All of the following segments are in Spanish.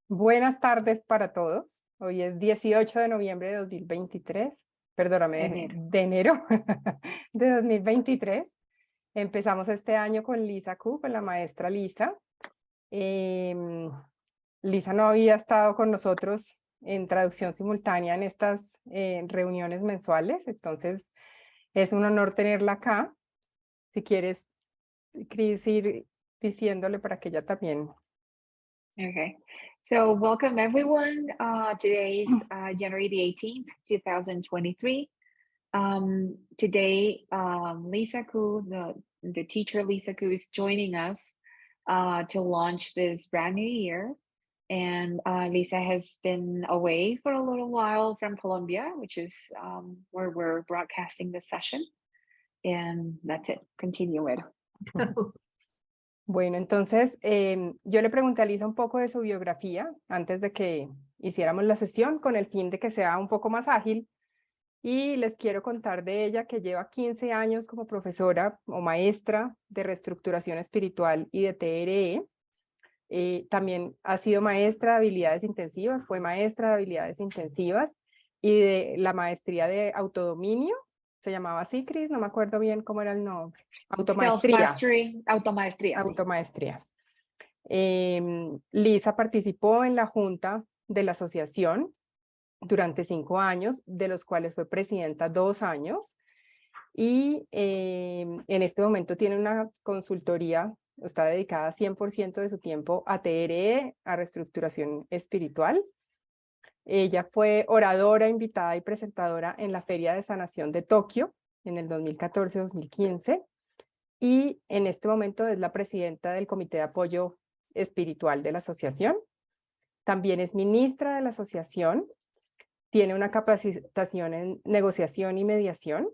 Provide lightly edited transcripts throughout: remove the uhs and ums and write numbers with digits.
Buenas tardes para todos. Hoy es 18 de noviembre de 2023, perdóname, Enero. de enero de 2023. Empezamos este año con Lisa Q, con la maestra Lisa. Em, Lisa no había estado con nosotros en traducción simultánea en estas reuniones mensuales, entonces es un honor tenerla acá. Si quieres, Cris, ir diciéndole para que ella también. Okay. So welcome everyone. Today is January the 18th, 2023. Today, Lisa Ku, the teacher Lisa Ku is joining us to launch this brand new year. And Lisa has been away for a little while from Colombia, which is where we're broadcasting this session. And that's it. Continue it. Bueno, entonces yo le pregunté a Lisa un poco de su biografía antes de que hiciéramos la sesión con el fin de que sea un poco más ágil y les quiero contar de ella que lleva 15 años como profesora o maestra de reestructuración espiritual y de TRE. También ha sido maestra de habilidades intensivas, fue maestra de habilidades intensivas y de la maestría de autodominio. Se llamaba así, Cris, no me acuerdo bien cómo era el nombre. Automaestría. Self-mastery, automaestría, sí. Automaestría. Lisa participó en la junta de la asociación durante 5 años, de los cuales fue presidenta 2 años, y en este momento tiene una consultoría, está dedicada 100% de su tiempo a TRE, a reestructuración espiritual. Ella fue oradora, invitada y presentadora en la Feria de Sanación de Tokio en el 2014-2015. Y en este momento es la presidenta del Comité de Apoyo Espiritual de la asociación. También es ministra de la asociación, tiene una capacitación en negociación y mediación,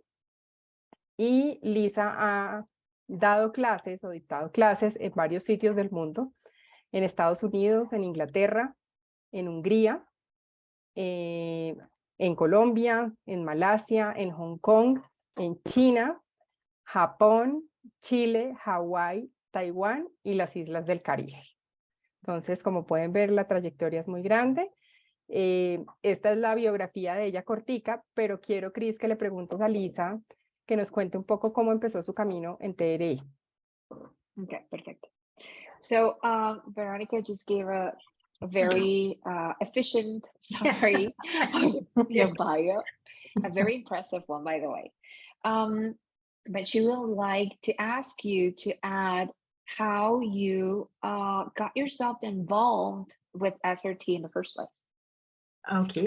y Lisa ha dado clases o dictado clases en varios sitios del mundo, en Estados Unidos, en Inglaterra, en Hungría, en Colombia, en Malasia, en Hong Kong, en China, Japón, Chile, Hawái, Taiwán y las islas del Caribe. Entonces, como pueden ver, la trayectoria es muy grande. Esta es la biografía de ella cortica, pero quiero, Cris, que le preguntes a Lisa que nos cuente un poco cómo empezó su camino en TRI. Okay, perfect. So Veronica just gave a very efficient summary of your bio, a very impressive one, by the way. But she would like to ask you to add how you got yourself involved with SRT in the first place. Okay.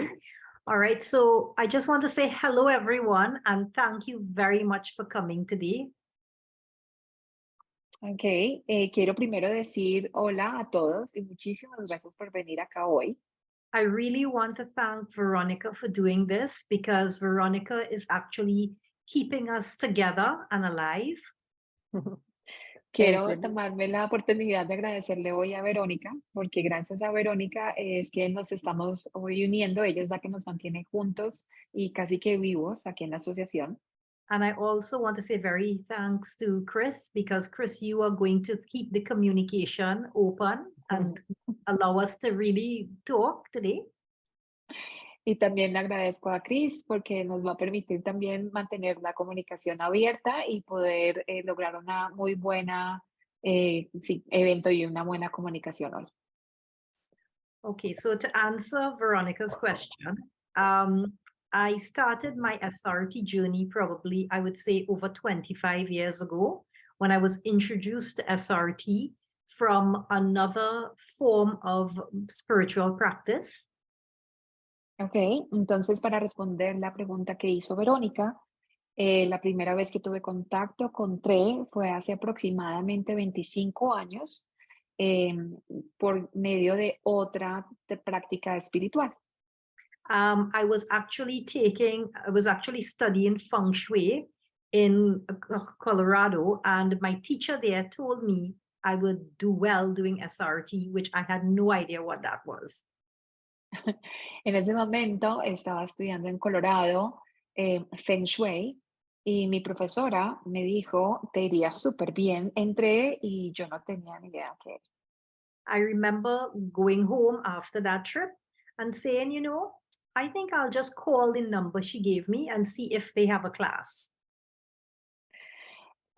All right. So I just want to say hello, everyone, and thank you very much for coming today. Ok, quiero primero decir hola a todos y muchísimas gracias por venir acá hoy. I really want to thank Veronica for doing this because Veronica is actually keeping us together and alive. Quiero tomarme la oportunidad de agradecerle hoy a Verónica, porque gracias a Verónica es que nos estamos hoy uniendo. Ella es la que nos mantiene juntos y casi que vivos aquí en la asociación. And I also want to say very thanks to Chris, because Chris, you are going to keep the communication open and allow us to really talk today. Y también le agradezco a Chris porque nos va a permitir también mantener la comunicación abierta y poder lograr una muy buena evento y una buena comunicación hoy. Okay, so to answer Veronica's question, I started my SRT journey probably, I would say, over 25 years ago when I was introduced to SRT from another form of spiritual practice. Ok, entonces para responder la pregunta que hizo Verónica, la primera vez que tuve contacto con TRE fue hace aproximadamente 25 años por medio de otra práctica espiritual. I was actually studying feng shui in Colorado, and my teacher there told me I would do well doing SRT, which I had no idea what that was. En ese momento estaba estudiando en Colorado Feng Shui y mi profesora me dijo, te iría súper bien en TRE y yo no tenía ni idea qué era. I remember going home after that trip and saying, I think I'll just call the number she gave me and see if they have a class.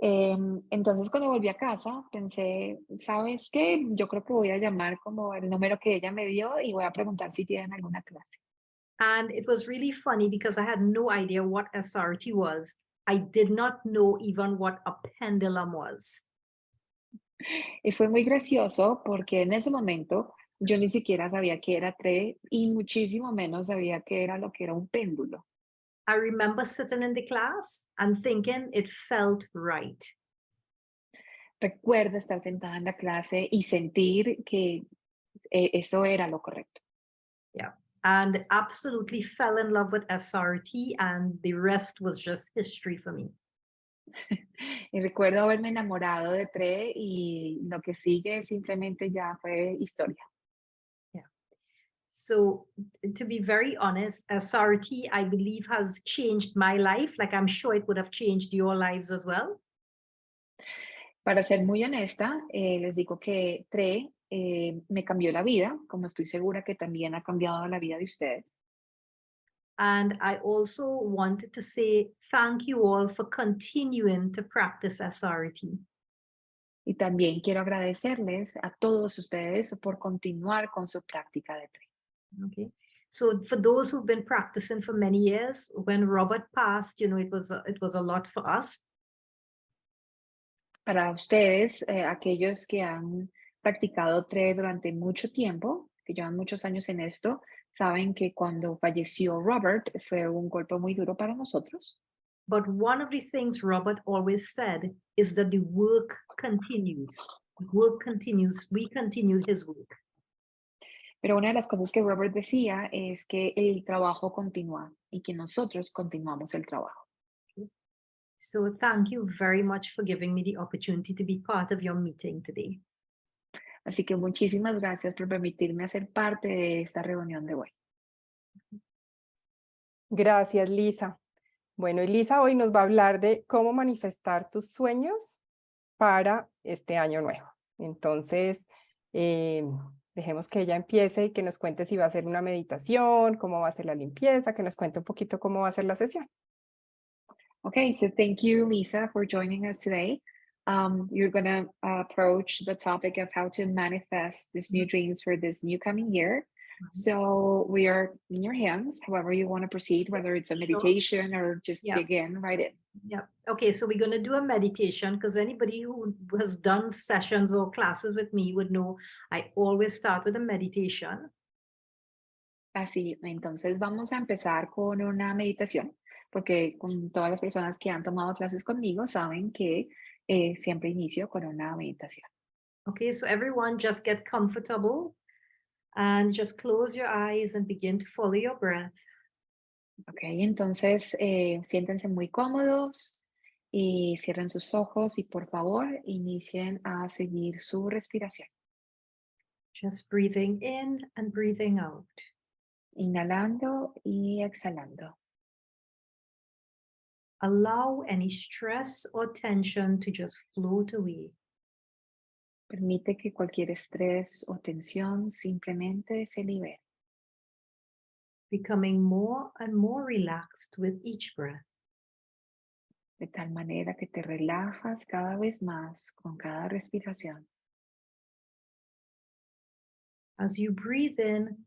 Entonces, cuando volví a casa, pensé, ¿sabes qué? Yo creo que voy a llamar como el número que ella me dio y voy a preguntar si tienen alguna clase. And it was really funny because I had no idea what SRT was. I did not know even what a pendulum was. Y fue muy gracioso porque en ese momento yo ni siquiera sabía qué era TRE y muchísimo menos sabía qué era lo que era un péndulo. I remember sitting in the class and thinking it felt right. Recuerdo estar sentada en la clase y sentir que eso era lo correcto. Yeah. And absolutely fell in love with SRT, and the rest was just history for me. Y recuerdo haberme enamorado de TRE y lo que sigue simplemente ya fue historia. So to be very honest, SRT, I believe, has changed my life. Like I'm sure it would have changed your lives as well. Para ser muy honesta, les digo que TRE me cambió la vida, como estoy segura que también ha cambiado la vida de ustedes. And I also wanted to say thank you all for continuing to practice SRT. Y también quiero agradecerles a todos ustedes por continuar con su práctica de TRE. Okay. So for those who've been practicing for many years, when Robert passed, it was a lot for us. Para ustedes, aquellos que han practicado TRE durante mucho tiempo, que llevan muchos años en esto, saben que cuando falleció Robert fue un golpe muy duro para nosotros. But one of the things Robert always said is that the work continues. The work continues. We continue his work. Pero una de las cosas que Robert decía es que el trabajo continúa y que nosotros continuamos el trabajo. So thank you very much for giving me the opportunity to be part of your meeting today. Así que muchísimas gracias por permitirme hacer parte de esta reunión de hoy. Gracias, Lisa. Bueno, y Lisa hoy nos va a hablar de cómo manifestar tus sueños para este año nuevo. Entonces, dejemos que ella empiece y que nos cuente si va a hacer una meditación, cómo va a ser la limpieza, que nos cuente un poquito cómo va a ser la sesión. Okay, so thank you, Lisa, for joining us today. You're going to approach the topic of how to manifest these new dreams for this new coming year. So we are in your hands, however you want to proceed, whether it's a meditation or just dig in, right in. Yeah. Okay, so we're going to do a meditation because anybody who has done sessions or classes with me would know I always start with a meditation. Así, entonces vamos a empezar con una meditación, porque con todas las personas que han tomado clases conmigo saben que siempre inicio con una meditación. Okay, so everyone just get comfortable and just close your eyes and begin to follow your breath. Ok, entonces siéntense muy cómodos y cierren sus ojos y por favor inicien a seguir su respiración. Just breathing in and breathing out. Inhalando y exhalando. Allow any stress or tension to just float away. Permite que cualquier estrés o tensión simplemente se libere. Becoming more and more relaxed with each breath. De tal manera que te relajas cada vez más con cada respiración. As you breathe in,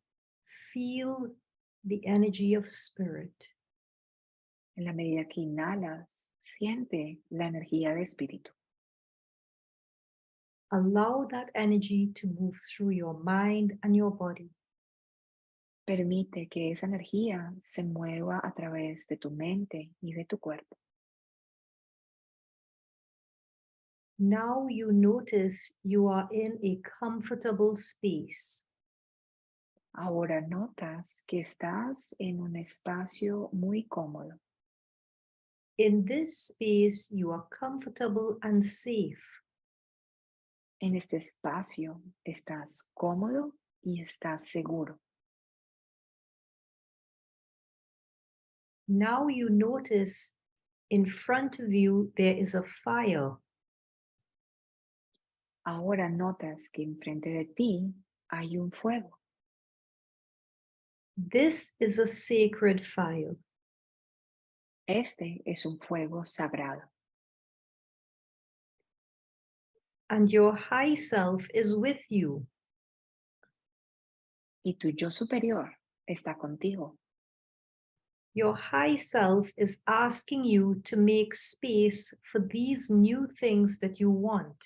feel the energy of spirit. En la medida que inhalas, siente la energía de espíritu. Allow that energy to move through your mind and your body. Permite que esa energía se mueva a través de tu mente y de tu cuerpo. Now you notice you are in a comfortable space. Ahora notas que estás en un espacio muy cómodo. In this space, you are comfortable and safe. En este espacio estás cómodo y estás seguro. Now you notice in front of you there is a fire. Ahora notas que enfrente de ti hay un fuego. This is a sacred fire. Este es un fuego sagrado. And your high self is with you. Y tu yo superior está contigo. Your high self is asking you to make space for these new things that you want.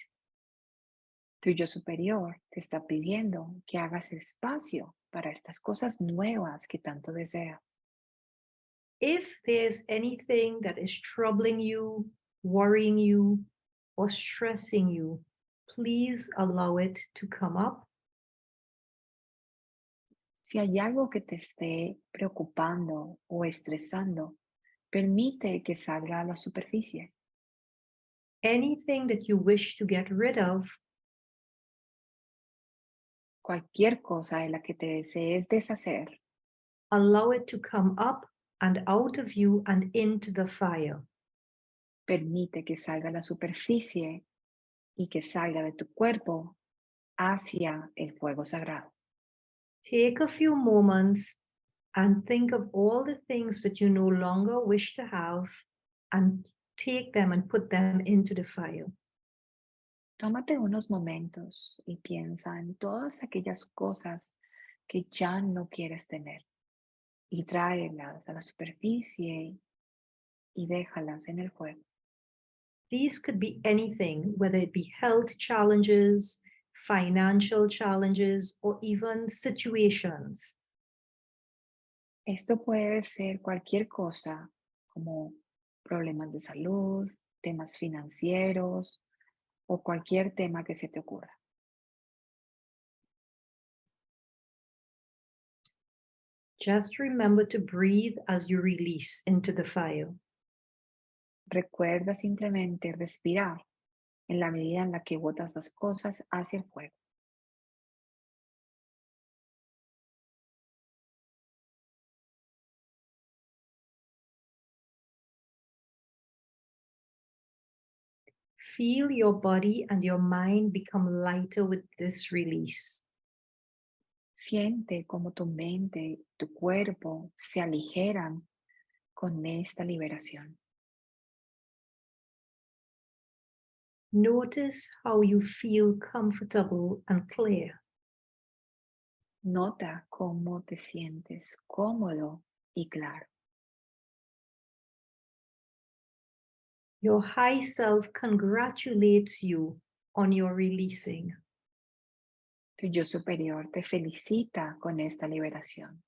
Tu yo superior te está pidiendo que hagas espacio para estas cosas nuevas que tanto deseas. If there's anything that is troubling you, worrying you, or stressing you, please allow it to come up. Si hay algo que te esté preocupando o estresando, permite que salga a la superficie. Anything that you wish to get rid of, Cualquier cosa de la que te desees deshacer, allow it to come up and out of you and into the fire. permite que salga a la superficie y que salga de tu cuerpo hacia el fuego sagrado. Take a few moments and think of all the things that you no longer wish to have and take them and put them into the fire. Tómate unos momentos y piensa en todas aquellas cosas que ya no quieres tener y tráelas a la superficie y déjalas en el fuego. These could be anything, whether it be health challenges, financial challenges, or even situations. Esto puede ser cualquier cosa como problemas de salud, temas financieros o cualquier tema que se te ocurra. Just remember to breathe as you release into the fire. Recuerda simplemente respirar en la medida en la que botas las cosas hacia el fuego. Feel your body and your mind become lighter with this release. Siente cómo tu mente y tu cuerpo se aligeran con esta liberación. Notice how you feel comfortable and clear. Nota cómo te sientes cómodo y claro. Your high self congratulates you on your releasing. Tu yo superior te felicita con esta liberación.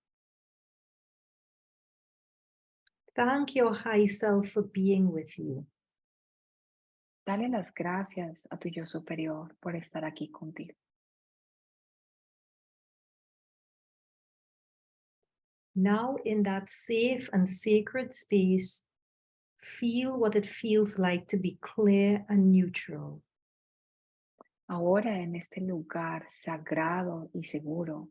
Thank your high self for being with you. Dale las gracias a tu yo superior por estar aquí contigo. Now, in that safe and sacred space, feel what it feels like to be clear and neutral. Ahora en este lugar sagrado y seguro,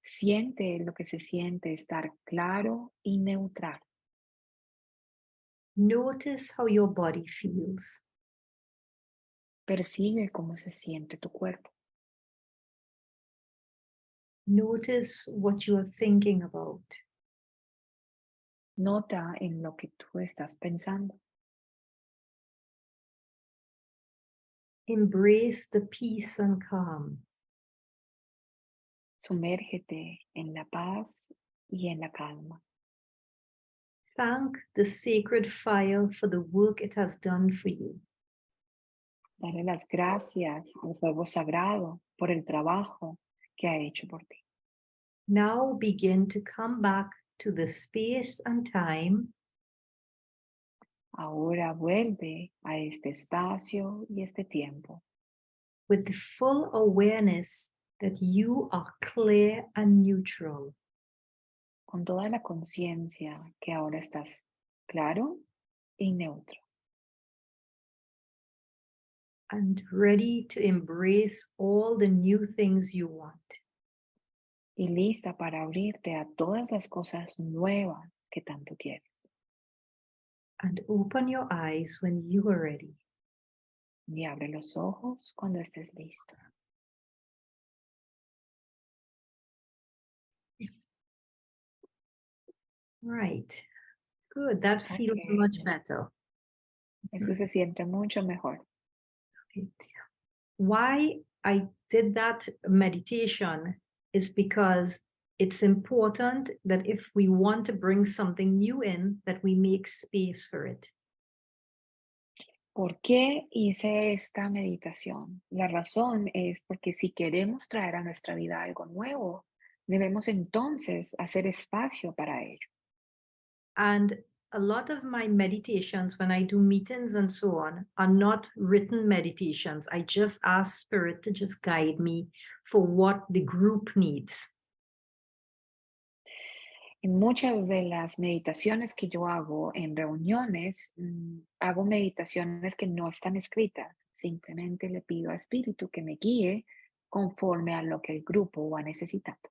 siente lo que se siente estar claro y neutral. Notice how your body feels. Percibe cómo se siente tu cuerpo. Notice what you are thinking about. Nota en lo que tú estás pensando. Embrace the peace and calm. Sumérgete en la paz y en la calma. Thank the sacred fire for the work it has done for you. Dale las gracias al fuego sagrado por el trabajo que ha hecho por ti. Now begin to come back to the space and time Ahora vuelve a este espacio y este tiempo with the full awareness that you are clear and neutral. con toda la conciencia que ahora estás claro y neutro And ready to embrace all the new things you want. y lista para abrirte a todas las cosas nuevas que tanto quieres. And open your eyes when you are ready. Y abre los ojos cuando estés listo. Right. Good. That feels much Ok. better. Eso se siente mucho mejor. Okay. Why I did that meditation is because it's important that if we want to bring something new in, that we make space for it. ¿Por qué hice esta meditación? La razón es porque si queremos traer a nuestra vida algo nuevo, debemos entonces hacer espacio para ello. And a lot of my meditations, when I do meetings and so on, are not written meditations. I just ask Spirit to just guide me for what the group needs. En muchas de las meditaciones que yo hago en reuniones, hago meditaciones que no están escritas. Simplemente le pido a Espíritu que me guíe conforme a lo que el grupo va necesitando.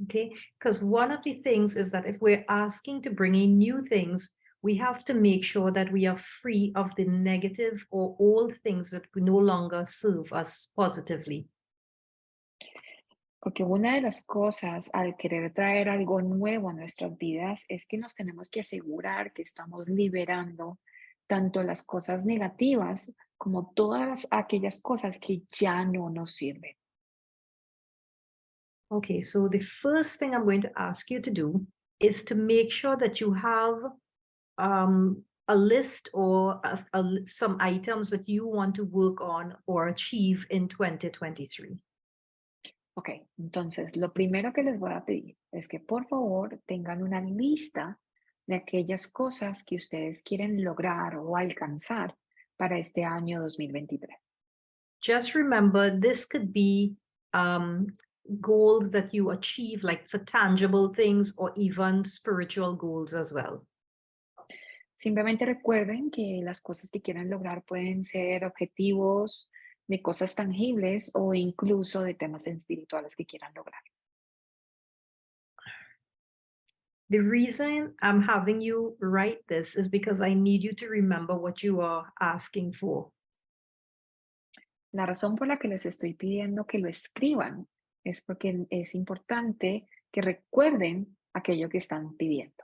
Okay, because one of the things is that if we're asking to bring in new things, we have to make sure that we are free of the negative or old things that no longer serve us positively. Porque una de las cosas al querer traer algo nuevo a nuestras vidas es que nos tenemos que asegurar que estamos liberando tanto las cosas negativas como todas aquellas cosas que ya no nos sirven. Okay, so the first thing I'm going to ask you to do is to make sure that you have a list or some items that you want to work on or achieve in 2023. Ok, entonces lo primero que les voy a pedir es que por favor tengan una lista de aquellas cosas que ustedes quieren lograr o alcanzar para este año 2023. Just remember, this could be goals that you achieve, like for tangible things or even spiritual goals as well. Simplemente recuerden que las cosas que quieran lograr pueden ser objetivos de cosas tangibles o incluso de temas espirituales que quieran lograr. The reason I'm having you write this is because I need you to remember what you are asking for. La razón por la que les estoy pidiendo que lo escriban es porque es importante que recuerden aquello que están pidiendo.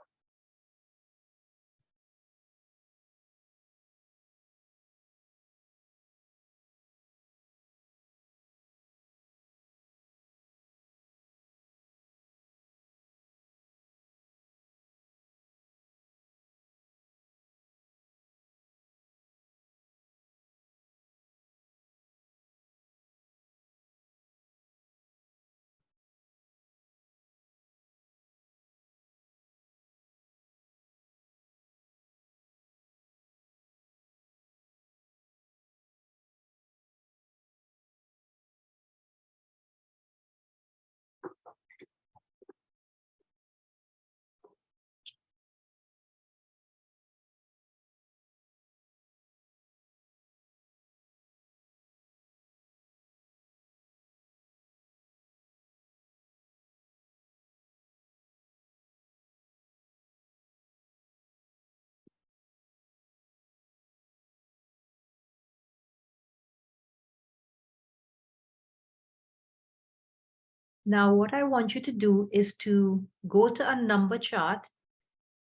Now, what I want you to do is to go to a number chart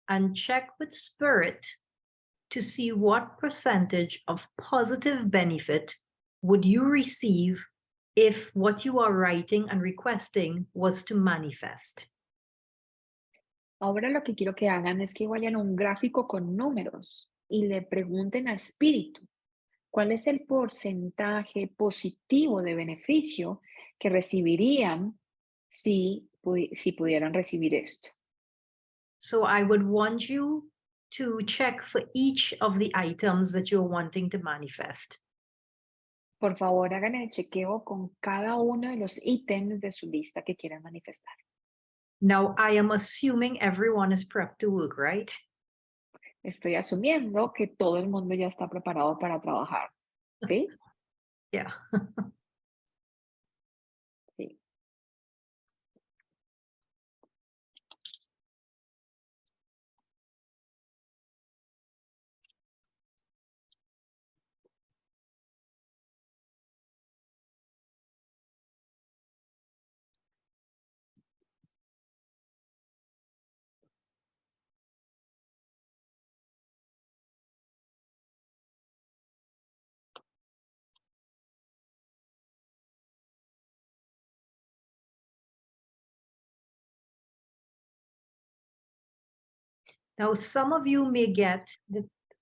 and check with Spirit to see what percentage of positive benefit would you receive if what you are writing and requesting was to manifest. Ahora lo que quiero que hagan es que vayan a un gráfico con números y le pregunten a Espíritu cuál es el porcentaje positivo de beneficio que recibirían si pudieran recibir esto. So I would want you to check for each of the items that you're wanting to manifest. Por favor, hagan el chequeo con cada uno de los ítems de su lista que quieran manifestar. Now, I am assuming everyone is prepped to work, right? Estoy asumiendo que todo el mundo ya está preparado para trabajar. ¿Sí? Yeah. Sí. Now, some of you may get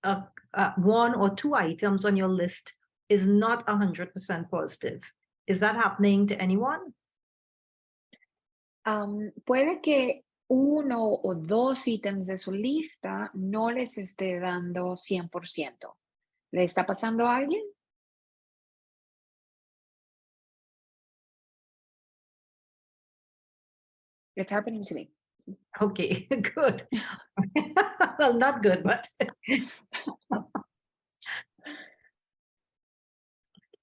that one or two items on your list is not 100% positive. Is that happening to anyone? Puede que uno o dos ítems de su lista no les esté dando 100%. ¿Le está pasando a alguien? It's happening to me. Okay, good. Well, not good, but.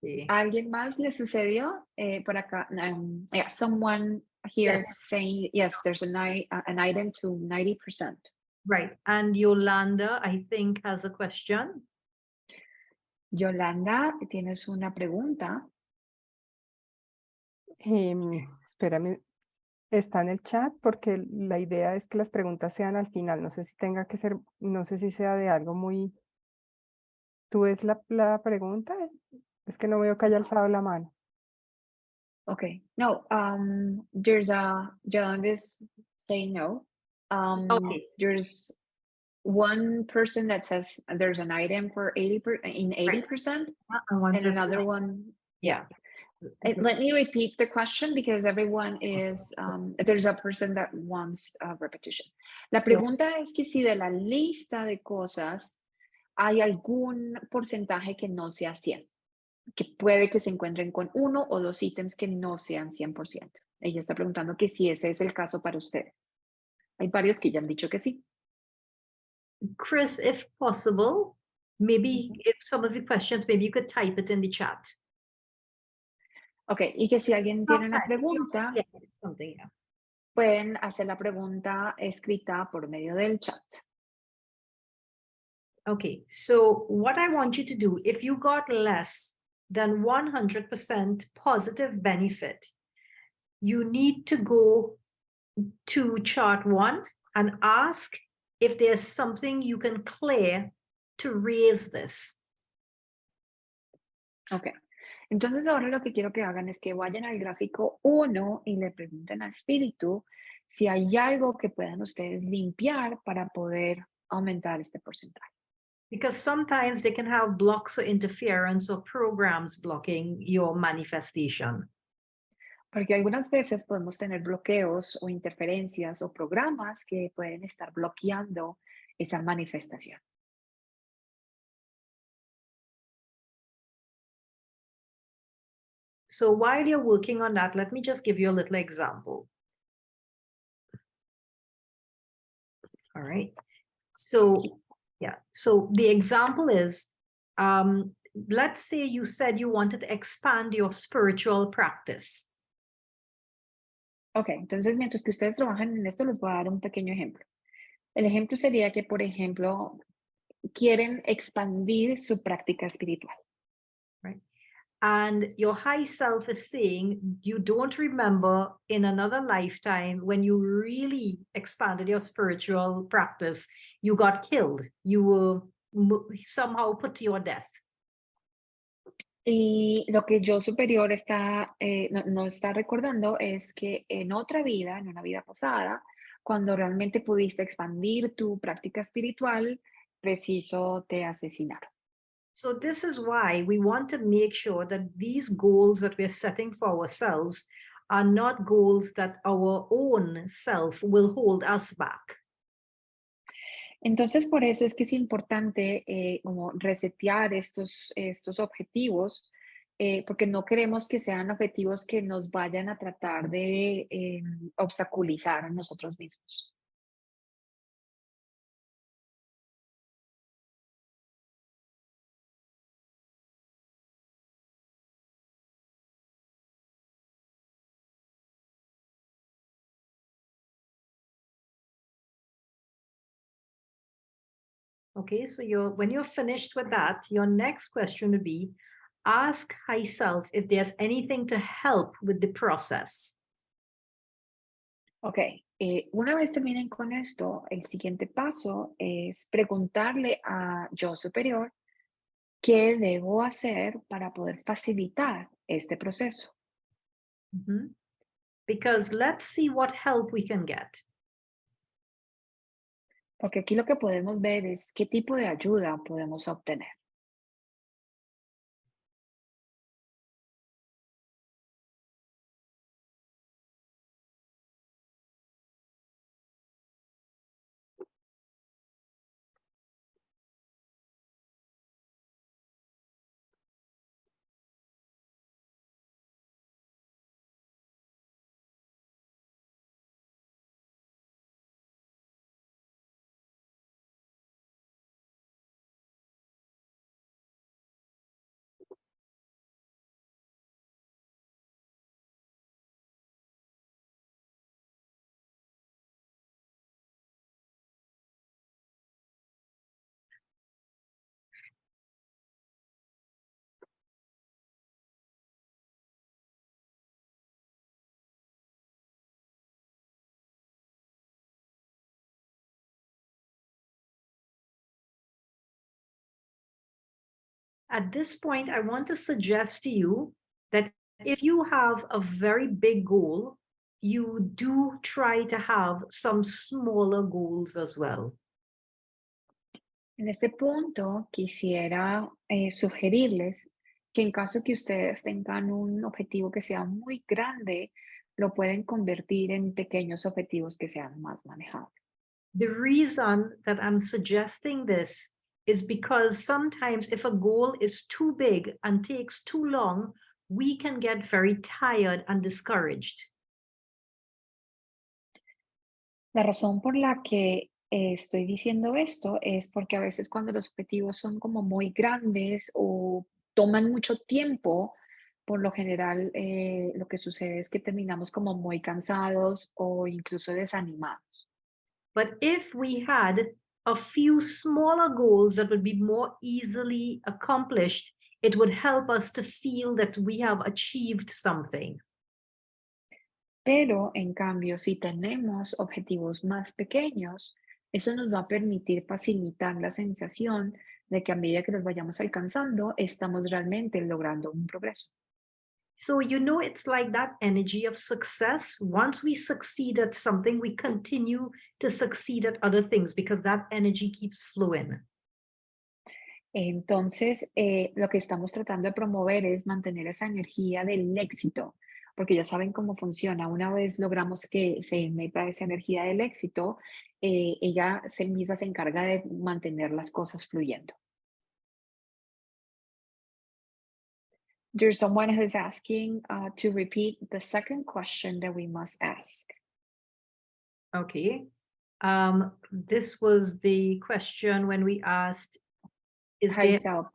Okay. ¿Alguien más le sucedió? Por acá, yeah, someone here Yes. is saying, yes, there's an item to 90%. Right. And Yolanda, I think, has a question. Yolanda, tienes una pregunta. Espérame, está en el chat porque la idea es que las preguntas sean al final. No sé si tenga que ser, no sé si sea de algo muy... ¿Tú ves la pregunta? Es que no veo que haya alzado la mano. Okay. No, there's Yolanda's saying no. Okay. There's one person that says there's an item for 80%, and another one. Yeah. Let me repeat the question because everyone is, there's a person that wants a repetition. La pregunta es que si de la lista de cosas hay algún porcentaje que no sea 100, que puede que se encuentren con uno o dos ítems que no sean 100%. Ella está preguntando que si ese es el caso para usted. Hay varios que ya han dicho que sí. Chris, if possible, maybe if some of the questions, maybe you could type it in the chat. Ok, y que si alguien tiene una pregunta, Yeah, something, yeah. pueden hacer la pregunta escrita por medio del chat. Okay, so what I want you to do, if you got less than 100% positive benefit, you need to go to chart 1 and ask if there's something you can clear to raise this. Ok, entonces ahora lo que quiero que hagan es que vayan al gráfico 1 y le pregunten a Espíritu si hay algo que puedan ustedes limpiar para poder aumentar este porcentaje. Because sometimes they can have blocks or interference or programs blocking your manifestation. Porque algunas veces podemos tener bloqueos o interferencias o programas que pueden estar bloqueando esa manifestación. So while you're working on that, let me just give you a little example. All right. So, yeah. So the example is, let's say you said you wanted to expand your spiritual practice. Ok, entonces mientras que ustedes trabajan en esto, les voy a dar un pequeño ejemplo. El ejemplo sería que, por ejemplo, quieren expandir su práctica espiritual. Right. And your high self is saying you don't remember in another lifetime when you really expanded your spiritual practice, you got killed. You were somehow put to your death. Y lo que yo superior está, no está recordando es que en otra vida, en una vida pasada, cuando realmente pudiste expandir tu práctica espiritual, preciso te asesinaron. So this is why we want to make sure that these goals that we're setting for ourselves are not goals that our own self will hold us back. Entonces, por eso es que es importante como resetear estos objetivos, porque no queremos que sean objetivos que nos vayan a tratar de obstaculizar a nosotros mismos. Okay, so when you're finished with that, your next question would be, ask high self if there's anything to help with the process. Ok, una vez terminen con esto, el siguiente paso es preguntarle a yo superior qué debo hacer para poder facilitar este proceso. Mm-hmm. Because let's see what help we can get. Porque aquí lo que podemos ver es qué tipo de ayuda podemos obtener. At this point, I want to suggest to you that if you have a very big goal, you do try to have some smaller goals as well. En este punto quisiera sugerirles que en caso que ustedes tengan un objetivo que sea muy grande, lo pueden convertir en pequeños objetivos que sean más manejables. The reason that I'm suggesting this is because sometimes if a goal is too big and takes too long, we can get very tired and discouraged. La razón por la que estoy diciendo esto es porque a veces cuando los objetivos son como muy grandes o toman mucho tiempo, por lo general lo que sucede es que terminamos como muy cansados o incluso desanimados. But if we had a few smaller goals that would be more easily accomplished, it would help us to feel that we have achieved something. Pero en cambio, si tenemos objetivos más pequeños, eso nos va a permitir facilitar la sensación de que a medida que los vayamos alcanzando, estamos realmente logrando un progreso. So, it's like that energy of success. Once we succeed at something, we continue to succeed at other things because that energy keeps flowing. Entonces, lo que estamos tratando de promover es mantener esa energía del éxito, porque ya saben cómo funciona. Una vez logramos que se meta esa energía del éxito, ella misma se encarga de mantener las cosas fluyendo. There's someone who's asking to repeat the second question that we must ask. Okay. This was the question when we asked, is High there, self.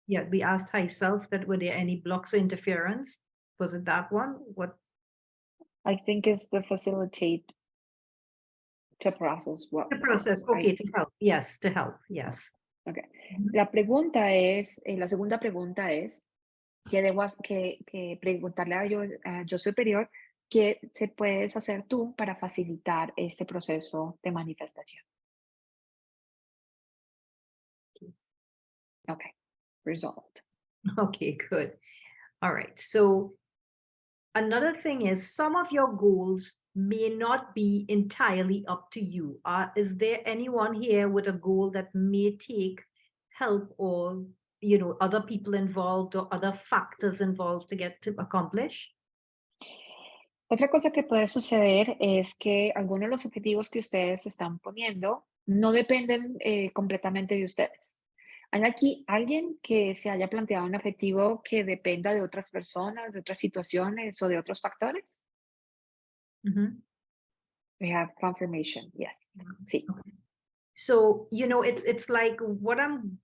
yeah, we asked high self that were there any blocks or interference? Was it that one? What? I think it's the facilitate to process what. The process, okay, to help. Yes, to help, yes. Okay. Mhm. La pregunta es, la segunda pregunta es, que debo que preguntarle a yo superior qué se puedes hacer tú para facilitar este proceso de manifestación. Okay, resolved. Okay, good. All right. So another thing is some of your goals may not be entirely up to you. Is there anyone here with a goal that may take help or, other people involved or other factors involved to get to accomplish? Otra cosa que puede suceder es que algunos de los objetivos que ustedes están poniendo no dependen completamente de ustedes. ¿Hay aquí alguien que se haya planteado un objetivo que dependa de otras personas, de otras situaciones o de otros factores? Mhm. We have confirmation, yes. Sí. Okay. So, it's like what I'm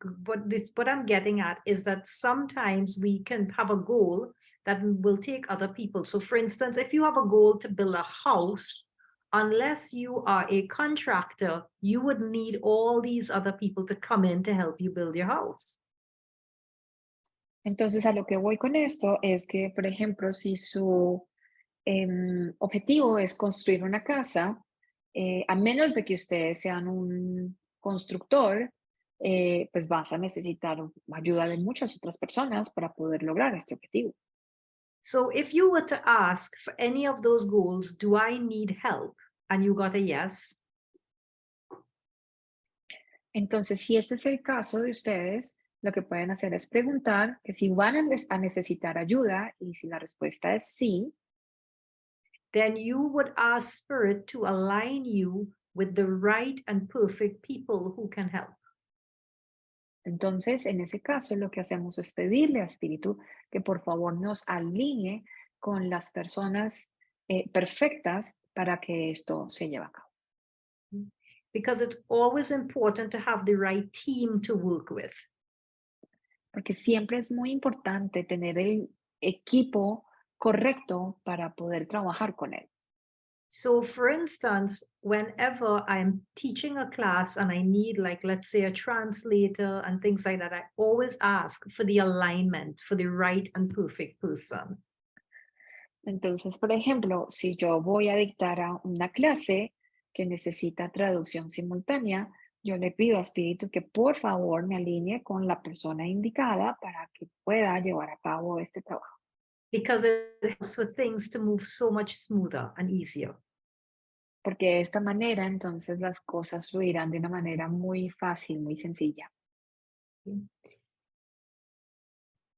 getting at is that sometimes we can have a goal that will take other people. So for instance, if you have a goal to build a house, unless you are a contractor, you would need all these other people to come in to help you build your house. Entonces, a lo que voy con esto es que, por ejemplo, si su objetivo es construir una casa, a menos de que ustedes sean un constructor, pues vas a necesitar ayuda de muchas otras personas para poder lograr este objetivo. So if you were to ask for any of those goals, do I need help? And you got a yes. Entonces, si este es el caso de ustedes, lo que pueden hacer es preguntar que si van a necesitar ayuda y si la respuesta es sí, then you would ask Spirit to align you with the right and perfect people who can help. entonces en ese caso lo que hacemos es pedirle a Espíritu que por favor nos alinee con las personas perfectas para que esto se lleve a cabo. Because it's always important to have the right team to work with. Porque siempre es muy importante tener el equipo correcto para poder trabajar con él. So for instance, whenever I'm teaching a class and I need, like, let's say a translator and things like that, I always ask for the alignment for the right and perfect person. Entonces, por ejemplo, si yo voy a dictar a una clase que necesita traducción simultánea, yo le pido a Espíritu que por favor me alinee con la persona indicada para que pueda llevar a cabo este trabajo. Because it helps for things to move so much smoother and easier. Porque de esta manera, entonces las cosas fluirán de una manera muy fácil, muy sencilla.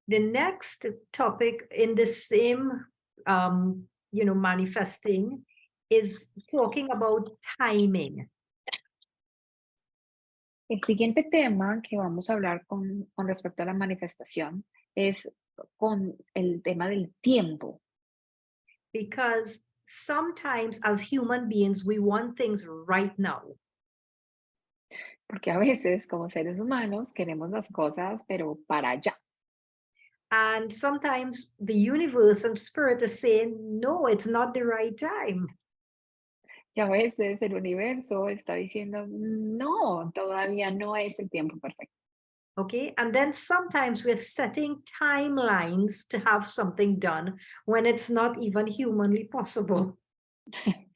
The next topic in the same, manifesting is talking about timing. El siguiente tema que vamos a hablar con respecto a la manifestación es con el tema del tiempo. Because sometimes as human beings, we want things right now. Porque a veces, como seres humanos, queremos las cosas, pero para allá. And sometimes the universe and spirit is saying, no, it's not the right time. Y a veces el universo está diciendo, no, todavía no es el tiempo perfecto. Okay. And then sometimes we're setting timelines to have something done when it's not even humanly possible.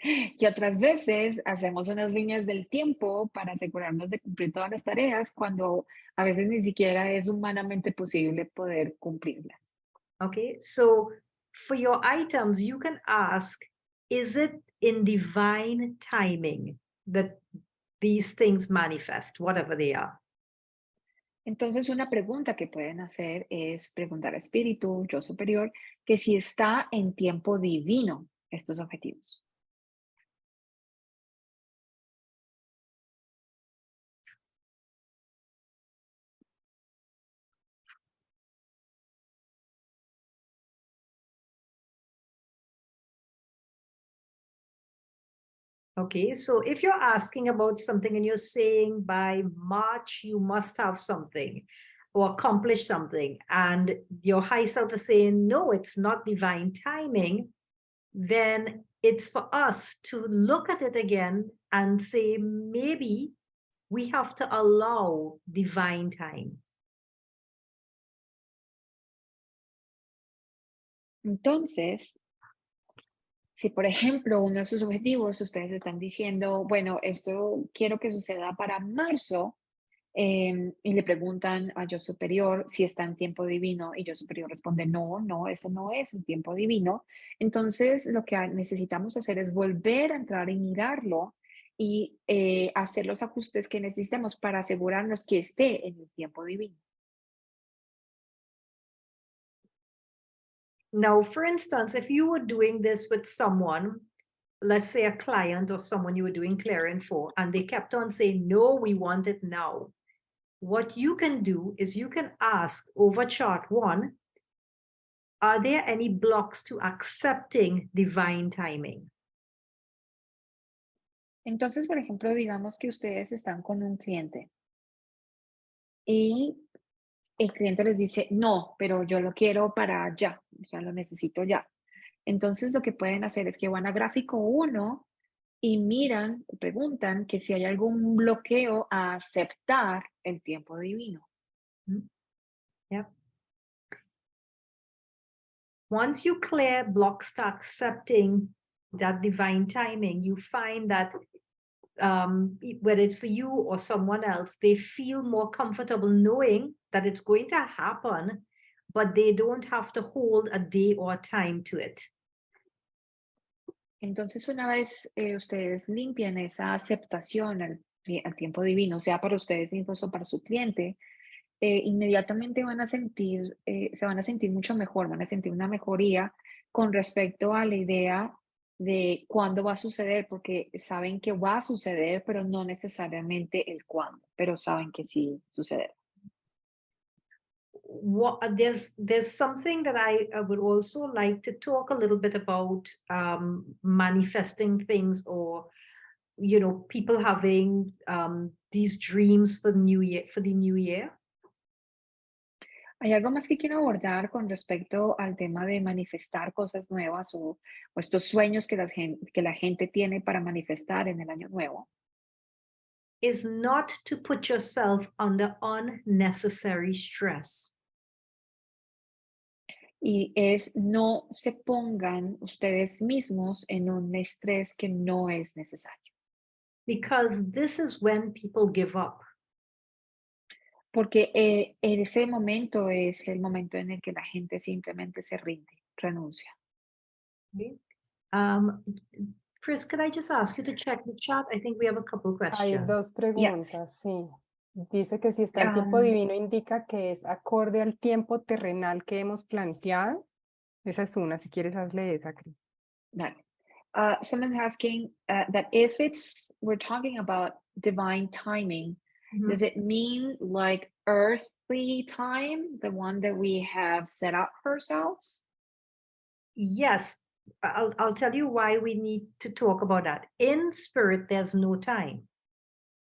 Y otras veces hacemos unas líneas del tiempo para asegurarnos de cumplir todas las tareas cuando a veces ni siquiera es humanamente posible poder cumplirlas. Okay. So for your items, you can ask, is it in divine timing that these things manifest, whatever they are? Entonces, una pregunta que pueden hacer es preguntar a Espíritu, Yo Superior, que si está en tiempo divino estos objetivos. Okay, so if you're asking about something and you're saying by March, you must have something or accomplish something, and your high self is saying, no, it's not divine timing, then it's for us to look at it again and say, maybe we have to allow divine time. Entonces, si por ejemplo uno de sus objetivos ustedes están diciendo, bueno, esto quiero que suceda para marzo, y le preguntan a Yo Superior si está en tiempo divino y Yo Superior responde, no, no, ese no es el tiempo divino. Entonces, lo que necesitamos hacer es volver a entrar y mirarlo y hacer los ajustes que necesitamos para asegurarnos que esté en el tiempo divino. Now, for instance, if you were doing this with someone, let's say a client or someone you were doing clearing for, and they kept on saying, no, we want it now. What you can do is you can ask over chart 1, are there any blocks to accepting divine timing? Entonces, por ejemplo, digamos que ustedes están con un cliente y el cliente les dice, no, pero yo lo quiero para ya, o sea, lo necesito ya. Entonces, lo que pueden hacer es que van a gráfico 1 y miran, preguntan que si hay algún bloqueo a aceptar el tiempo divino. Yep. Once you clear blocks to accepting that divine timing, you find that whether it's for you or someone else, they feel more comfortable knowing that it's going to happen, but they don't have to hold a day or time to it. Entonces, una vez ustedes limpian esa aceptación al al tiempo divino, sea para ustedes mismos o para su cliente, inmediatamente se van a sentir mucho mejor, van a sentir una mejoría con respecto a la idea de cuándo va a suceder, porque saben que va a suceder, pero no necesariamente el cuándo, pero saben que sí sucederá. There's something that I would also like to talk a little bit about, manifesting things, or people having these dreams for the new year. ¿Hay algo más que quiero abordar con respecto al tema de manifestar cosas nuevas o estos sueños que que la gente tiene para manifestar en el año nuevo? Is not to put yourself under unnecessary stress. Y es no se pongan ustedes mismos en un estrés que no es necesario, Because this is when people give up. porque en ese momento es el momento en el que la gente simplemente se rinde, renuncia. Okay. Chris, could I just ask you to check the chat? I think we have a couple Hay questions. dos preguntas, sí. Dice que si está el tiempo Um, divino indica que es acorde al tiempo terrenal que hemos planteado. Esa es una, si quieres hazle esa, Cris. Dale. Someone's asking that if we're talking about divine timing, does it mean like earthly time, the one that we have set up for ourselves? Yes, I'll tell you why we need to talk about that. In spirit, there's no time.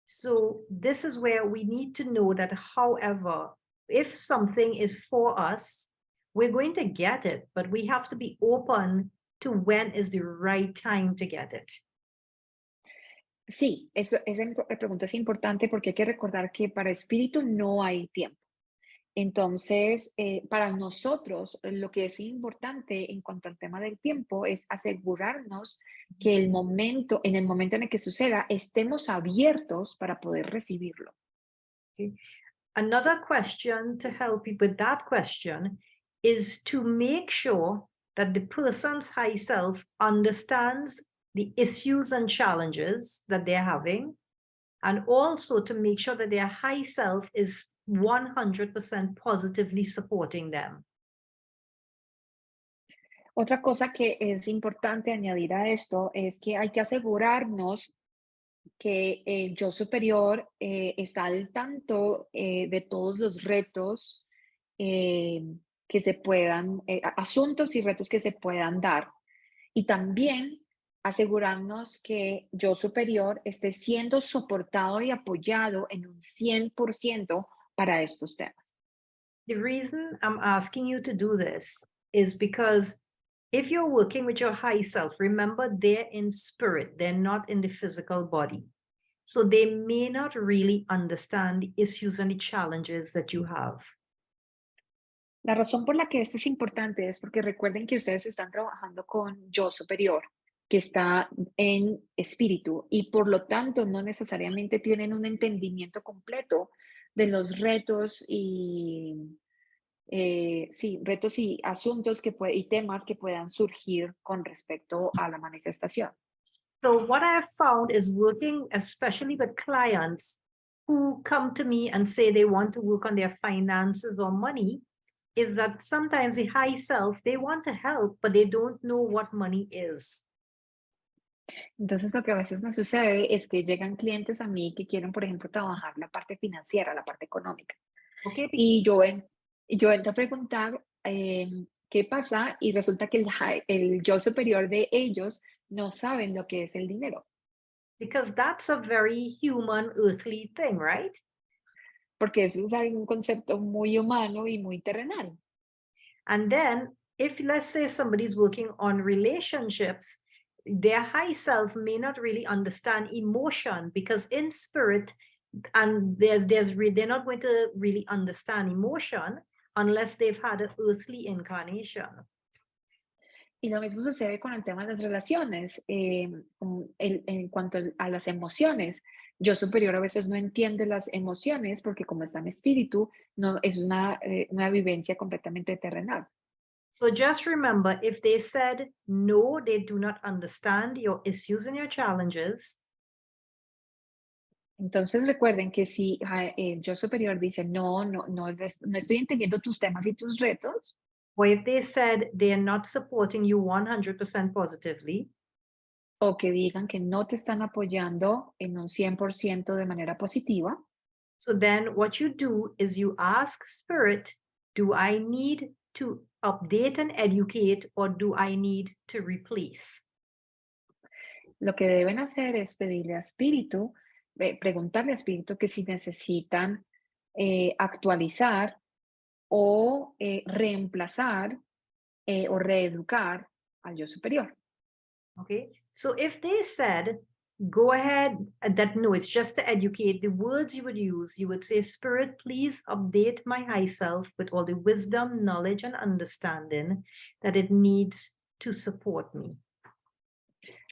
So this is where we need to know that, however, if something is for us, we're going to get it, but we have to be open to when is the right time to get it. Sí, esa pregunta es importante porque hay que recordar que para espíritu no hay tiempo. Entonces, para nosotros, lo que es importante en cuanto al tema del tiempo es asegurarnos que en el momento en el que suceda, estemos abiertos para poder recibirlo. Okay. Another question to help you with that question is to make sure that the person's high self understands the issues and challenges that they're having, and also to make sure that their high self is 100% positively supporting them. Otra cosa que es importante añadir a esto es que hay que asegurarnos que el yo superior está al tanto de todos los retos que se puedan, asuntos y retos que se puedan dar. Y también asegurarnos que yo superior esté siendo soportado y apoyado en un 100% para estos temas. The reason I'm asking you to do this is because if you're working with your high self, remember they're in spirit, they're not in the physical body. So they may not really understand the issues and the challenges that you have. La razón por la que esto es importante es porque recuerden que ustedes están trabajando con yo superior, que está en espíritu y por lo tanto no necesariamente tienen un entendimiento completo de los retos retos y asuntos y temas que puedan surgir con respecto a la manifestación. So what I have found is working especially with clients who come to me and say they want to work on their finances or money, is that sometimes the high self, they want to help, but they don't know what money is. Entonces, lo que a veces me sucede es que llegan clientes a mí que quieren, por ejemplo, trabajar la parte financiera, la parte económica. Okay. Y yo entro a preguntar qué pasa y resulta que el yo superior de ellos no saben lo que es el dinero. Because that's a very human, earthly thing, right? Porque eso es un concepto muy humano y muy terrenal. And then if, let's say, somebody's working on relationships, their high self may not really understand emotion, because in spirit, and they're not going to really understand emotion unless they've had an earthly incarnation. Y lo mismo sucede con el tema de las relaciones. En cuanto a las emociones, yo superior a veces no entiende las emociones porque como está en espíritu, no, es una vivencia completamente terrenal. So just remember, if they said, no, they do not understand your issues and your challenges, Entonces recuerden que si el yo superior dice, no estoy entendiendo tus temas y tus retos, or if they said they are not supporting you 100% positively, o que digan que no te están apoyando en un 100% de manera positiva, so then what you do is you ask Spirit, do I need to update and educate, or do I need to replace? lo que deben hacer es pedirle a Espíritu, preguntarle a Espíritu que si necesitan actualizar o reemplazar o reeducar al yo superior. Okay, so if they said, go ahead, that no, it's just to educate, the words you would say, Spirit, please update my high self with all the wisdom, knowledge, and understanding that it needs to support me.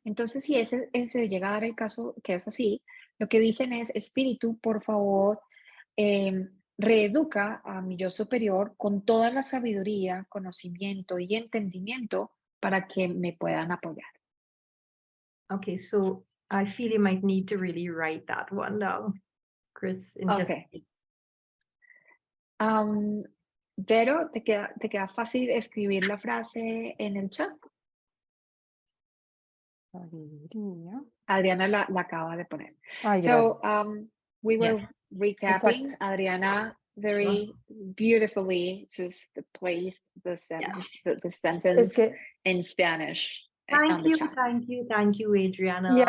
Entonces, si ese llega a dar el caso que es así, lo que dicen es, Espíritu, por favor, reeduca a mi yo superior con toda la sabiduría, conocimiento y entendimiento para que me puedan apoyar. Okay, so I feel you might need to really write that one down, Chris. Okay. Vero, ¿te queda fácil escribir la frase en el chat? Adriana la acaba de poner. Ay, So, gracias. we were Yes. recapping. Exacto. Adriana very beautifully just placed the sentence, the sentence Es que, in Spanish. Thank you, Adriana. y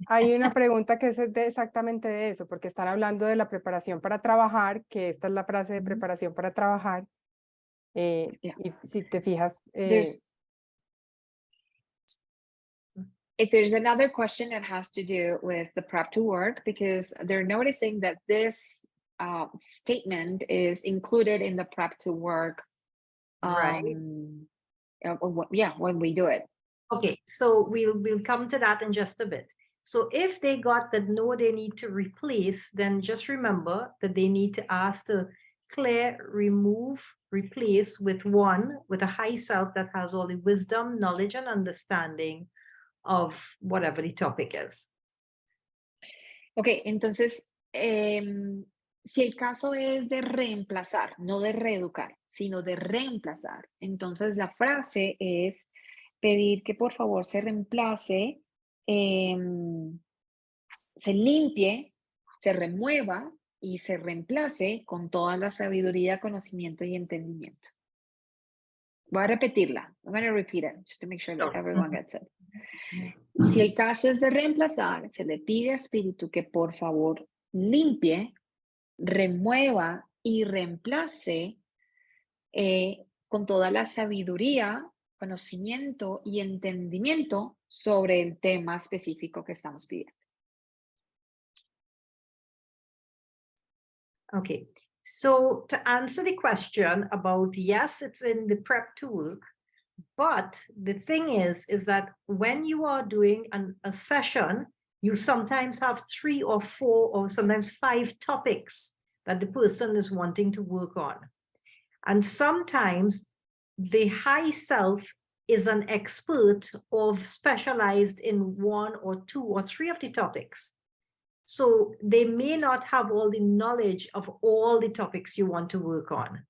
hay una pregunta que es exactamente de eso, porque están hablando de la preparación para trabajar, que esta es la frase de preparación para trabajar. Y si te fijas, there's another question that has to do with the prep to work, because they're noticing that this statement is included in the prep to work. Right. When we do it. Okay, so we'll come to that in just a bit. So if they got that no, they need to replace, then just remember that they need to ask to clear, remove, replace with a high self that has all the wisdom, knowledge, and understanding of whatever the topic is. Ok, entonces, si el caso es de reemplazar, no de reeducar, sino de reemplazar, entonces la frase es pedir que por favor se reemplace, se limpie, se remueva y se reemplace con toda la sabiduría, conocimiento y entendimiento. Voy a repetirla. I'm going to repeat it just to make sure that everyone gets it. Si el caso es de reemplazar, se le pide a Espíritu que por favor limpie, remueva y reemplace con toda la sabiduría, conocimiento y entendimiento sobre el tema específico que estamos pidiendo. Okay, so to answer the question about, yes, it's in the prep to work, but the thing is that when you are doing a session, you sometimes have 3 or 4 or sometimes 5 topics that the person is wanting to work on. And sometimes the high self is an expert or specialized in 1 or 2 or 3 of the topics. So they may not have all the knowledge of all the topics you want to work on.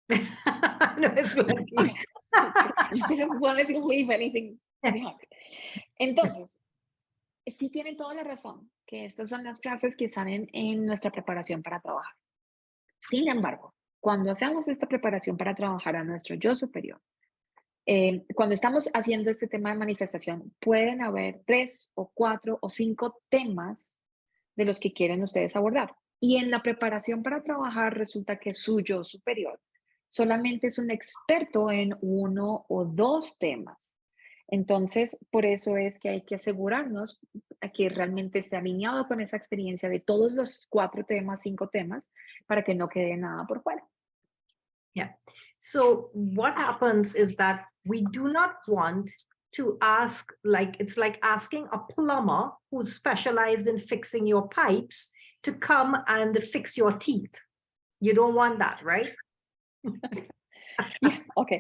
No, it's working. I didn't want to leave anything behind. Entonces, sí tienen toda la razón, que estas son las frases que salen en nuestra preparación para trabajar. Sin embargo, cuando hacemos esta preparación para trabajar a nuestro yo superior, cuando estamos haciendo este tema de manifestación, pueden haber 3 o 4 o 5 temas de los que quieren ustedes abordar. Y en la preparación para trabajar resulta que su yo superior solamente es un experto en 1 o 2 temas. Entonces, por eso es que hay que asegurarnos que realmente esté alineado con esa experiencia de todos los 4 temas, 5 temas, para que no quede nada por fuera. Yeah. So what happens is that we do not want to ask, like, it's like asking a plumber who's specialized in fixing your pipes to come and fix your teeth. You don't want that, right? Yeah, ok.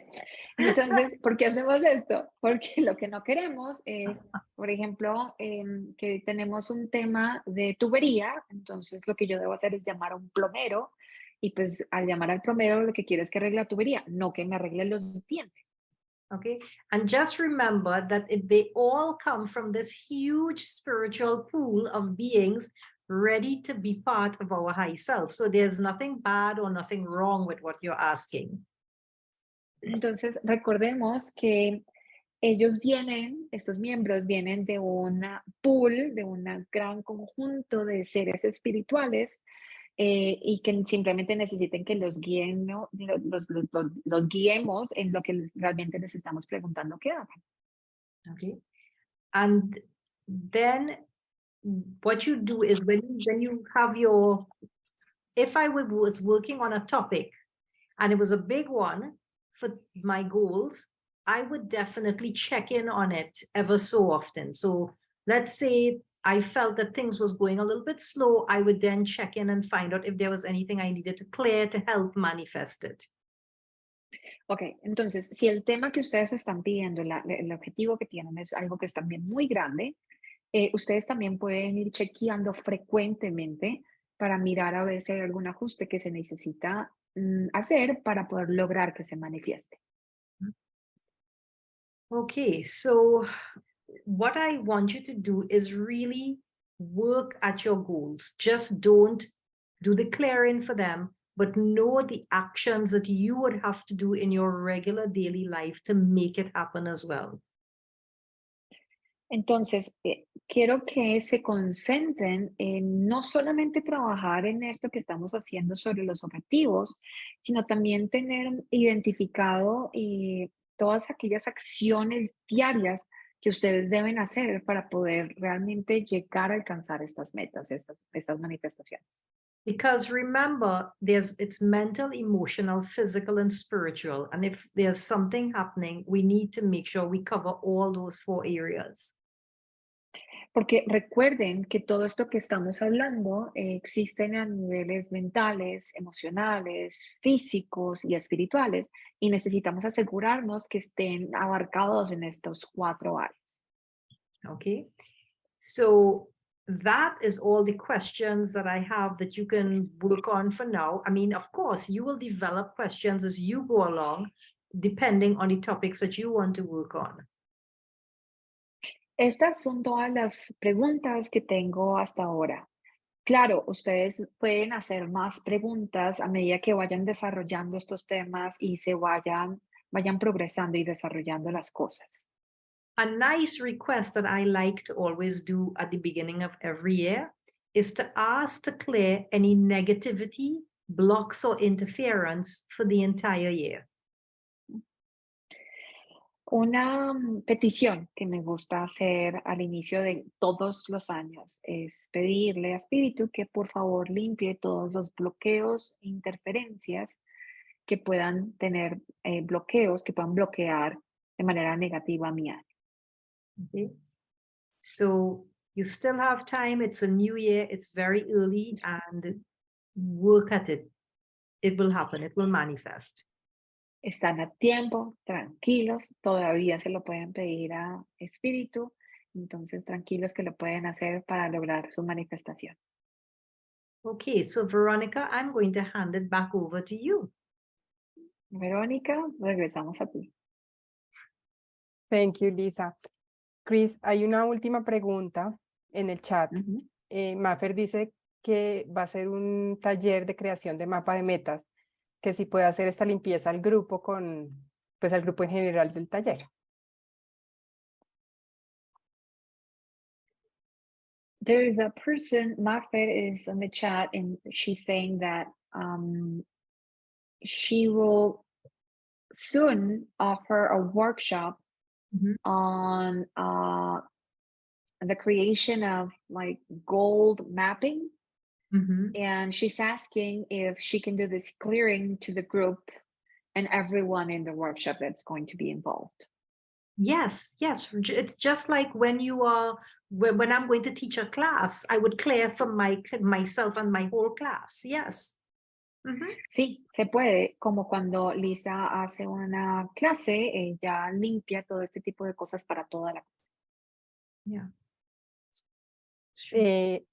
Entonces, ¿por qué hacemos esto? Porque lo que no queremos es, por ejemplo, que tenemos un tema de tubería, entonces lo que yo debo hacer es llamar a un plomero y pues al llamar al plomero lo que quiero es que arregle la tubería, no que me arregle los dientes. Okay, and just remember that they all come from this huge spiritual pool of beings ready to be part of our high self. So there's nothing bad or nothing wrong with what you're asking. Entonces, recordemos que ellos vienen, estos miembros vienen de una pool, de un gran conjunto de seres espirituales y que simplemente necesiten que los guíen, ¿no? Los guiemos en lo que realmente les estamos preguntando que hagan. Okay, and then what you do is when you have your, if I was working on a topic and it was a big one for my goals, I would definitely check in on it ever so often. So let's say I felt that things was going a little bit slow, I would then check in and find out if there was anything I needed to clear to help manifest it. Ok, entonces, si el tema que ustedes están pidiendo, el objetivo que tienen es algo que es también muy grande, ustedes también pueden ir chequeando frecuentemente para mirar a ver si hay algún ajuste que se necesita hacer para poder lograr que se manifieste. Okay, so what I want you to do is really work at your goals. Just don't do the clearing for them, but know the actions that you would have to do in your regular daily life to make it happen as well. Entonces, quiero que se concentren en no solamente trabajar en esto que estamos haciendo sobre los objetivos, sino también tener identificado todas aquellas acciones diarias que ustedes deben hacer para poder realmente llegar a alcanzar estas metas, estas manifestaciones. Because remember, it's mental, emotional, physical, and spiritual. And if there's something happening, we need to make sure we cover all those 4 areas. Porque recuerden que todo esto que estamos hablando existen a niveles mentales, emocionales, físicos y espirituales, y necesitamos asegurarnos que estén abarcados en estos 4 áreas. Okay, so that is all the questions that I have that you can work on for now. I mean, of course, you will develop questions as you go along, depending on the topics that you want to work on. Estas son todas las preguntas que tengo hasta ahora. Claro, ustedes pueden hacer más preguntas a medida que vayan desarrollando estos temas y se vayan progresando y desarrollando las cosas. A nice request that I like to always do at the beginning of every year is to ask to clear any negativity, blocks, or interference for the entire year. Una petición que me gusta hacer al inicio de todos los años es pedirle a Espíritu que por favor limpie todos los bloqueos e interferencias que puedan tener bloqueos, que puedan bloquear de manera negativa mi año. Okay, so you still have time. It's a new year. It's very early, and work at it. It will happen. It will manifest. Están a tiempo, tranquilos, todavía se lo pueden pedir a Espíritu, entonces tranquilos que lo pueden hacer para lograr su manifestación. Okay, so Veronica, I'm going to hand it back over to you. Verónica, regresamos a ti. Thank you, Lisa. Chris, hay una última pregunta en el chat. Maffer dice que va a ser un taller de creación de mapa de metas, que si puede hacer esta limpieza al grupo pues al grupo en general del taller. There is a person, Maffer is on the chat, and she's saying that she will soon offer a workshop on the creation of like gold mapping. And she's asking if she can do this clearing to the group and everyone in the workshop that's going to be involved. Yes, yes. It's just like when you are, when I'm going to teach a class, I would clear for myself and my whole class. Yes. Sí, se puede, como cuando Lisa hace una clase, ella limpia todo este tipo de cosas para toda la clase. Yeah.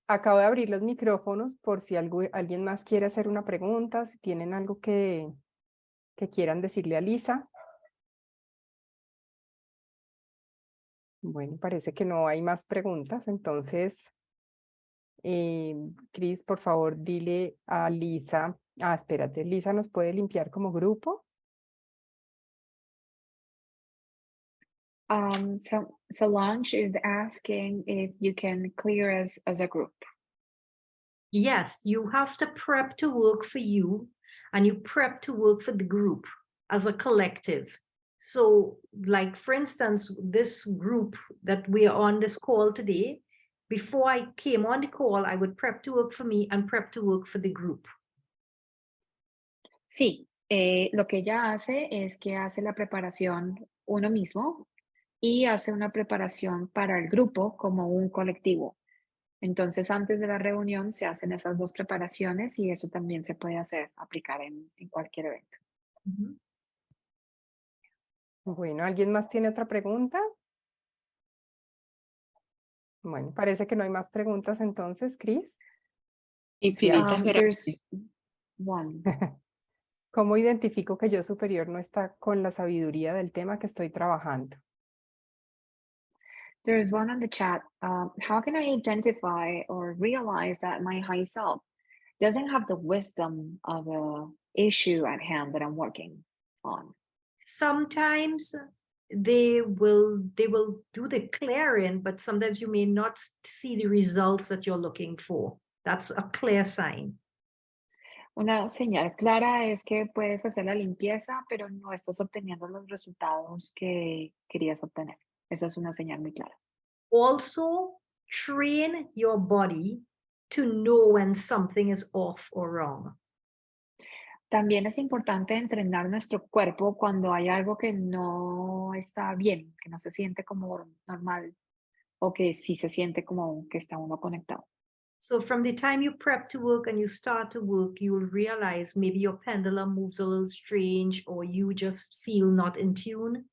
Acabo de abrir los micrófonos por si alguien más quiere hacer una pregunta, si tienen algo que quieran decirle a Lisa. Bueno, parece que no hay más preguntas, entonces, Cris, por favor, dile a Lisa. Espérate, Lisa nos puede limpiar como grupo. Solange is asking if you can clear us as a group. Yes, you have to prep to work for you and you prep to work for the group as a collective. So like, for instance, this group that we are on this call today, before I came on the call, I would prep to work for me and prep to work for the group. Sí, lo que ella hace es que hace la preparación uno mismo y hace una preparación para el grupo como un colectivo. Entonces, antes de la reunión se hacen esas dos preparaciones y eso también se puede aplicar en cualquier evento. Bueno, ¿alguien más tiene otra pregunta? Bueno, parece que no hay más preguntas entonces, Cris. Infinitas gracias. There's one. ¿Cómo identifico que yo superior no está con la sabiduría del tema que estoy trabajando? There's one on the chat. How can I identify or realize that my high self doesn't have the wisdom of the issue at hand that I'm working on? Sometimes they will do the clearing, but sometimes you may not see the results that you're looking for. That's a clear sign. Una señal clara es que puedes hacer la limpieza, pero no estás obteniendo los resultados que querías obtener. Esa es una señal muy clara. Also, train your body to know when something is off or wrong. También es importante entrenar nuestro cuerpo cuando hay algo que no está bien, que no se siente como normal o que sí se siente como que está uno conectado. So from the time you prep to work and you start to work, you will realize maybe your pendulum moves a little strange or you just feel not in tune.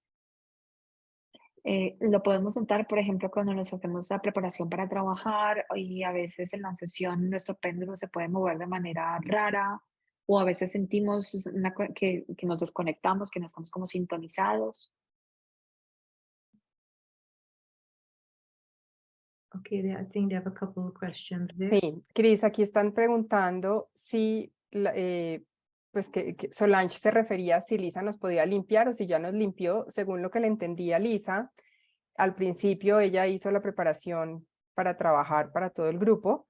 Lo podemos notar, por ejemplo, cuando nos hacemos la preparación para trabajar y a veces en la sesión nuestro péndulo se puede mover de manera rara o a veces sentimos que nos desconectamos, que no estamos como sintonizados. Okay, I think they have a couple of questions there. Sí, Cris, aquí están preguntando si pues que Solange se refería a si Lisa nos podía limpiar o si ya nos limpió. Según lo que le entendía Lisa, al principio ella hizo la preparación para trabajar para todo el grupo,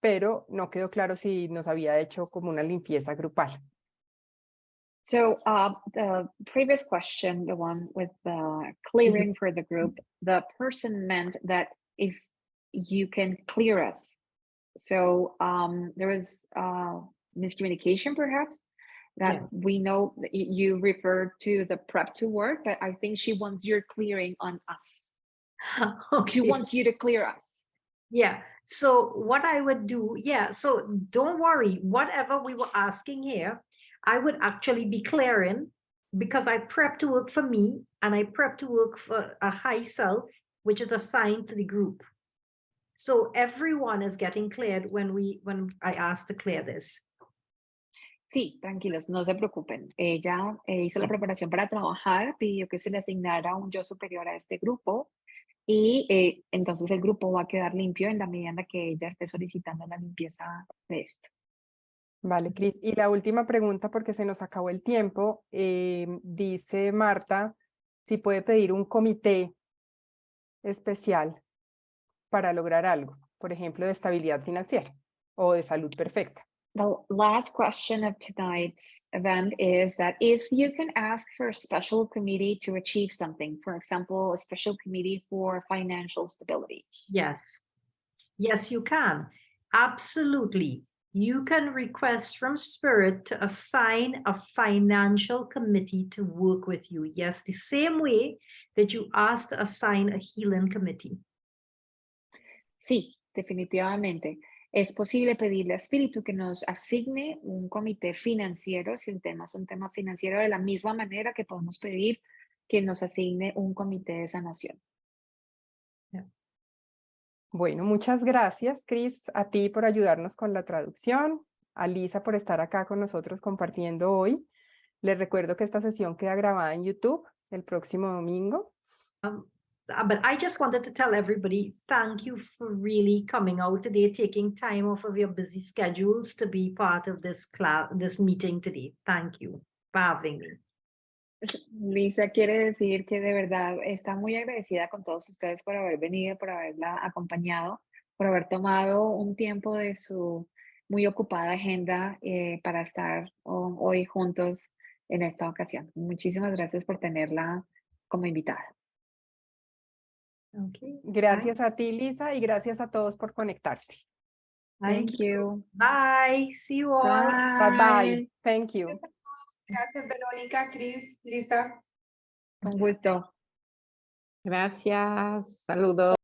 pero no quedó claro si nos había hecho como una limpieza grupal. So the previous question, the one with the clearing for the group, the person meant that if you can clear us. So there was miscommunication perhaps that we know that you referred to the prep to work, but I think she wants your clearing on us. Okay. She wants you to clear us. Yeah. So what I would do, so don't worry, whatever we were asking here, I would actually be clearing because I prep to work for me and I prep to work for a high self, which is assigned to the group. So everyone is getting cleared when I asked to clear this. Sí, tranquilos, no se preocupen. Ella hizo la preparación para trabajar, pidió que se le asignara un yo superior a este grupo y entonces el grupo va a quedar limpio en la medida en la que ella esté solicitando la limpieza de esto. Vale, Cris. Y la última pregunta, porque se nos acabó el tiempo, dice Marta, si puede pedir un comité especial para lograr algo, por ejemplo, de estabilidad financiera o de salud perfecta. The last question of tonight's event is that if you can ask for a special committee to achieve something, for example, a special committee for financial stability. Yes. Yes, you can. Absolutely. You can request from Spirit to assign a financial committee to work with you. Yes, the same way that you asked to assign a healing committee. Sí, definitivamente. es posible pedirle a Espíritu que nos asigne un comité financiero, si el tema es un tema financiero, de la misma manera que podemos pedir que nos asigne un comité de sanación. Bueno, muchas gracias, Cris, a ti por ayudarnos con la traducción, a Lisa por estar acá con nosotros compartiendo hoy. Les recuerdo que esta sesión queda grabada en YouTube el próximo domingo. But I just wanted to tell everybody, thank you for really coming out today, taking time off of your busy schedules to be part of this class, this meeting today. Thank you for having me. Lisa quiere decir que de verdad está muy agradecida con todos ustedes por haber venido, por haberla acompañado, por haber tomado un tiempo de su muy ocupada agenda para estar hoy juntos en esta ocasión. Muchísimas gracias por tenerla como invitada. Okay. Gracias a ti, Lisa, y gracias a todos por conectarse. Thank you. Bye. See you all. Bye bye. Thank you. Gracias, Verónica, Cris, Lisa. Con gusto. Gracias, saludos.